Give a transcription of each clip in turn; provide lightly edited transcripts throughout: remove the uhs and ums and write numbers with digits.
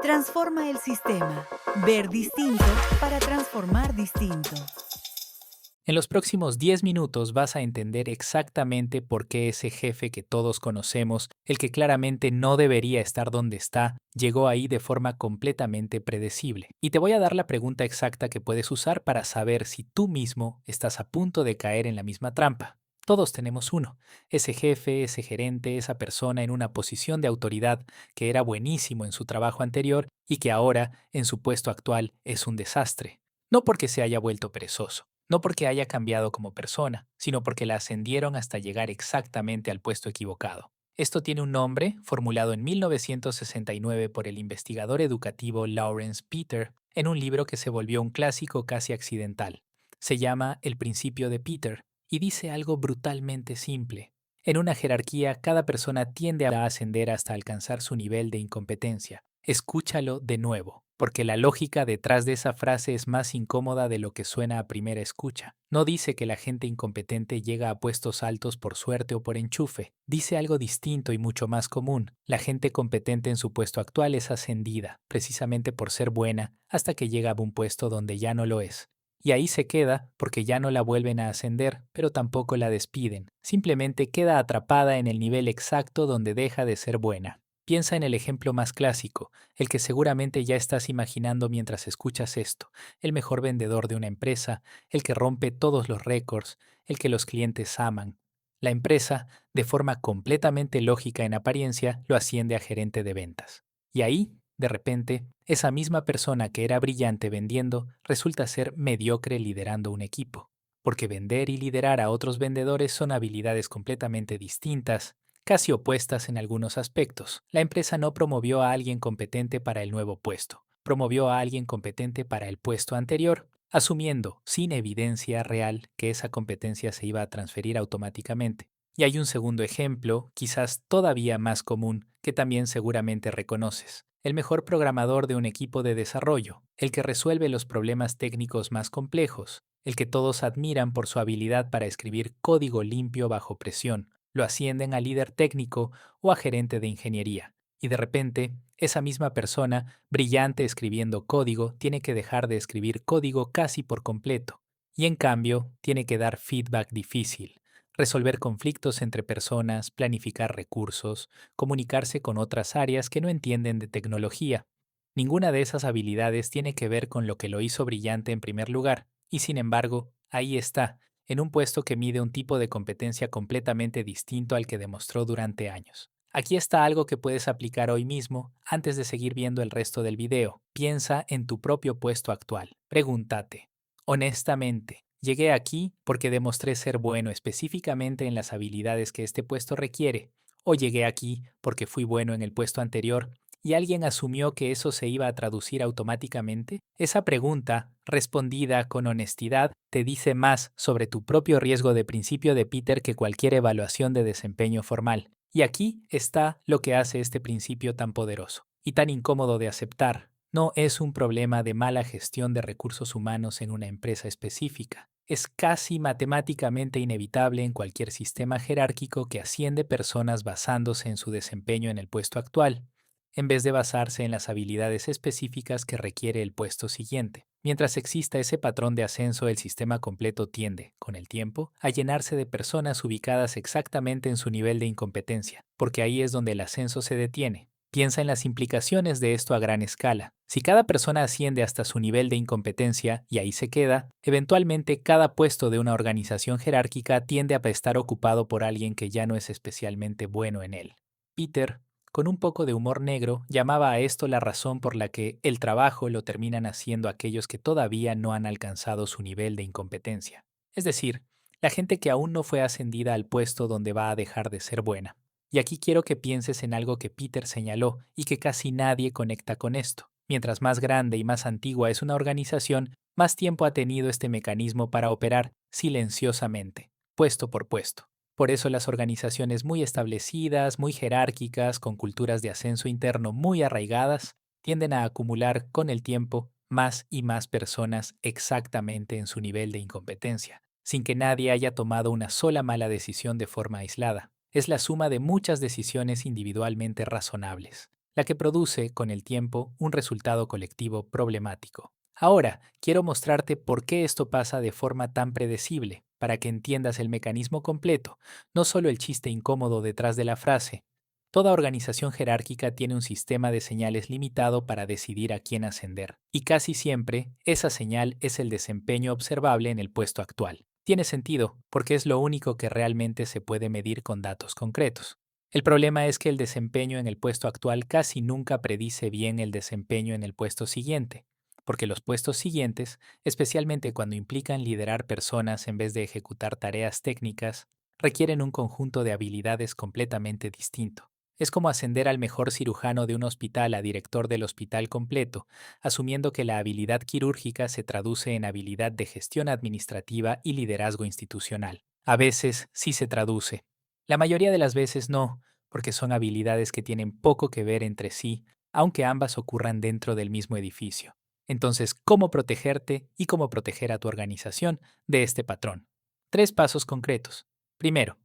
Transforma el sistema. Ver distinto para transformar distinto. En los próximos 10 minutos vas a entender exactamente por qué ese jefe que todos conocemos, el que claramente no debería estar donde está, llegó ahí de forma completamente predecible. Y te voy a dar la pregunta exacta que puedes usar para saber si tú mismo estás a punto de caer en la misma trampa. Todos tenemos uno, ese jefe, ese gerente, esa persona en una posición de autoridad que era buenísimo en su trabajo anterior y que ahora, en su puesto actual, es un desastre. No porque se haya vuelto perezoso, no porque haya cambiado como persona, sino porque la ascendieron hasta llegar exactamente al puesto equivocado. Esto tiene un nombre, formulado en 1969 por el investigador educativo Lawrence Peter, en un libro que se volvió un clásico casi accidental. Se llama El principio de Peter y dice algo brutalmente simple. En una jerarquía, cada persona tiende a ascender hasta alcanzar su nivel de incompetencia. Escúchalo de nuevo, porque la lógica detrás de esa frase es más incómoda de lo que suena a primera escucha. No dice que la gente incompetente llega a puestos altos por suerte o por enchufe. Dice algo distinto y mucho más común. La gente competente en su puesto actual es ascendida, precisamente por ser buena, hasta que llega a un puesto donde ya no lo es. Y ahí se queda porque ya no la vuelven a ascender, pero tampoco la despiden. Simplemente queda atrapada en el nivel exacto donde deja de ser buena. Piensa en el ejemplo más clásico, el que seguramente ya estás imaginando mientras escuchas esto: el mejor vendedor de una empresa, el que rompe todos los récords, el que los clientes aman. La empresa, de forma completamente lógica en apariencia, lo asciende a gerente de ventas. Y ahí, de repente, esa misma persona que era brillante vendiendo resulta ser mediocre liderando un equipo. Porque vender y liderar a otros vendedores son habilidades completamente distintas, casi opuestas en algunos aspectos. La empresa no promovió a alguien competente para el nuevo puesto, promovió a alguien competente para el puesto anterior, asumiendo, sin evidencia real, que esa competencia se iba a transferir automáticamente. Y hay un segundo ejemplo, quizás todavía más común, que también seguramente reconoces: el mejor programador de un equipo de desarrollo, el que resuelve los problemas técnicos más complejos, el que todos admiran por su habilidad para escribir código limpio bajo presión. Lo ascienden a líder técnico o a gerente de ingeniería. Y de repente, esa misma persona, brillante escribiendo código, tiene que dejar de escribir código casi por completo. Y en cambio, tiene que dar feedback difícil, resolver conflictos entre personas, planificar recursos, comunicarse con otras áreas que no entienden de tecnología. Ninguna de esas habilidades tiene que ver con lo que lo hizo brillante en primer lugar, y sin embargo, ahí está, en un puesto que mide un tipo de competencia completamente distinto al que demostró durante años. Aquí está algo que puedes aplicar hoy mismo antes de seguir viendo el resto del video. Piensa en tu propio puesto actual. Pregúntate, honestamente, ¿llegué aquí porque demostré ser bueno específicamente en las habilidades que este puesto requiere? ¿O llegué aquí porque fui bueno en el puesto anterior y alguien asumió que eso se iba a traducir automáticamente? Esa pregunta, respondida con honestidad, te dice más sobre tu propio riesgo de principio de Peter que cualquier evaluación de desempeño formal. Y aquí está lo que hace este principio tan poderoso y tan incómodo de aceptar. No es un problema de mala gestión de recursos humanos en una empresa específica. Es casi matemáticamente inevitable en cualquier sistema jerárquico que asciende personas basándose en su desempeño en el puesto actual, en vez de basarse en las habilidades específicas que requiere el puesto siguiente. Mientras exista ese patrón de ascenso, el sistema completo tiende, con el tiempo, a llenarse de personas ubicadas exactamente en su nivel de incompetencia, porque ahí es donde el ascenso se detiene. Piensa en las implicaciones de esto a gran escala. Si cada persona asciende hasta su nivel de incompetencia y ahí se queda, eventualmente cada puesto de una organización jerárquica tiende a estar ocupado por alguien que ya no es especialmente bueno en él. Peter, con un poco de humor negro, llamaba a esto la razón por la que el trabajo lo terminan haciendo aquellos que todavía no han alcanzado su nivel de incompetencia. Es decir, la gente que aún no fue ascendida al puesto donde va a dejar de ser buena. Y aquí quiero que pienses en algo que Peter señaló y que casi nadie conecta con esto. Mientras más grande y más antigua es una organización, más tiempo ha tenido este mecanismo para operar silenciosamente, puesto por puesto. Por eso las organizaciones muy establecidas, muy jerárquicas, con culturas de ascenso interno muy arraigadas, tienden a acumular con el tiempo más y más personas exactamente en su nivel de incompetencia, sin que nadie haya tomado una sola mala decisión de forma aislada. Es la suma de muchas decisiones individualmente razonables. la que produce, con el tiempo, un resultado colectivo problemático. Ahora, quiero mostrarte por qué esto pasa de forma tan predecible, para que entiendas el mecanismo completo, no solo el chiste incómodo detrás de la frase. Toda organización jerárquica tiene un sistema de señales limitado para decidir a quién ascender, y casi siempre esa señal es el desempeño observable en el puesto actual. Tiene sentido, porque es lo único que realmente se puede medir con datos concretos. El problema es que el desempeño en el puesto actual casi nunca predice bien el desempeño en el puesto siguiente, porque los puestos siguientes, especialmente cuando implican liderar personas en vez de ejecutar tareas técnicas, requieren un conjunto de habilidades completamente distinto. Es como ascender al mejor cirujano de un hospital a director del hospital completo, asumiendo que la habilidad quirúrgica se traduce en habilidad de gestión administrativa y liderazgo institucional. A veces sí se traduce. La mayoría de las veces no, porque son habilidades que tienen poco que ver entre sí, aunque ambas ocurran dentro del mismo edificio. Entonces, ¿cómo protegerte y cómo proteger a tu organización de este patrón? 3 pasos concretos. Primero,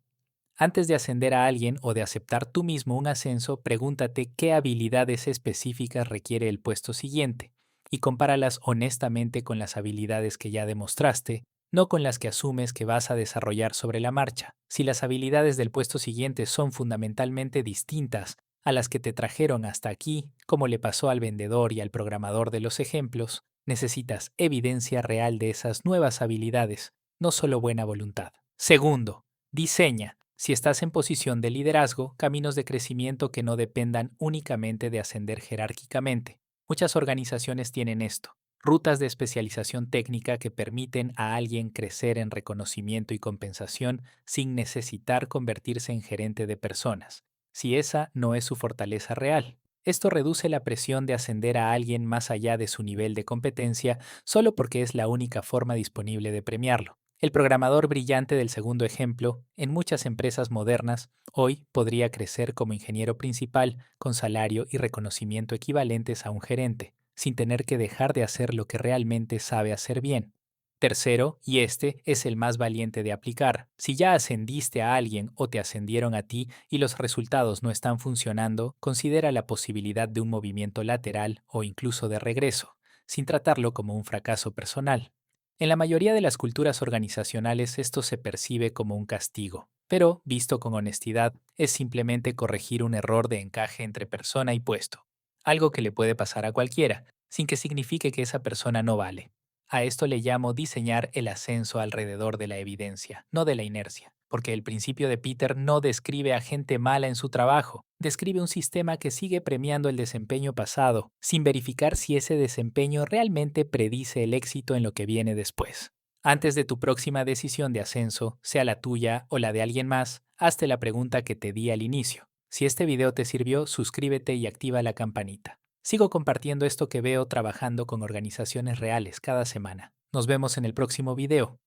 antes de ascender a alguien o de aceptar tú mismo un ascenso, pregúntate qué habilidades específicas requiere el puesto siguiente y compáralas honestamente con las habilidades que ya demostraste, no con las que asumes que vas a desarrollar sobre la marcha. Si las habilidades del puesto siguiente son fundamentalmente distintas a las que te trajeron hasta aquí, como le pasó al vendedor y al programador de los ejemplos, necesitas evidencia real de esas nuevas habilidades, no solo buena voluntad. Segundo, diseña, si estás en posición de liderazgo, caminos de crecimiento que no dependan únicamente de ascender jerárquicamente. Muchas organizaciones tienen esto: rutas de especialización técnica que permiten a alguien crecer en reconocimiento y compensación sin necesitar convertirse en gerente de personas, si esa no es su fortaleza real. Esto reduce la presión de ascender a alguien más allá de su nivel de competencia solo porque es la única forma disponible de premiarlo. El programador brillante del segundo ejemplo, en muchas empresas modernas, hoy podría crecer como ingeniero principal con salario y reconocimiento equivalentes a un gerente, sin tener que dejar de hacer lo que realmente sabe hacer bien. Tercero, y este es el más valiente de aplicar: si ya ascendiste a alguien o te ascendieron a ti y los resultados no están funcionando, considera la posibilidad de un movimiento lateral o incluso de regreso, sin tratarlo como un fracaso personal. En la mayoría de las culturas organizacionales esto se percibe como un castigo, pero, visto con honestidad, es simplemente corregir un error de encaje entre persona y puesto, algo que le puede pasar a cualquiera, sin que signifique que esa persona no vale. A esto le llamo diseñar el ascenso alrededor de la evidencia, no de la inercia, porque el principio de Peter no describe a gente mala en su trabajo, describe un sistema que sigue premiando el desempeño pasado, sin verificar si ese desempeño realmente predice el éxito en lo que viene después. Antes de tu próxima decisión de ascenso, sea la tuya o la de alguien más, hazte la pregunta que te di al inicio. Si este video te sirvió, suscríbete y activa la campanita. Sigo compartiendo esto que veo trabajando con organizaciones reales cada semana. Nos vemos en el próximo video.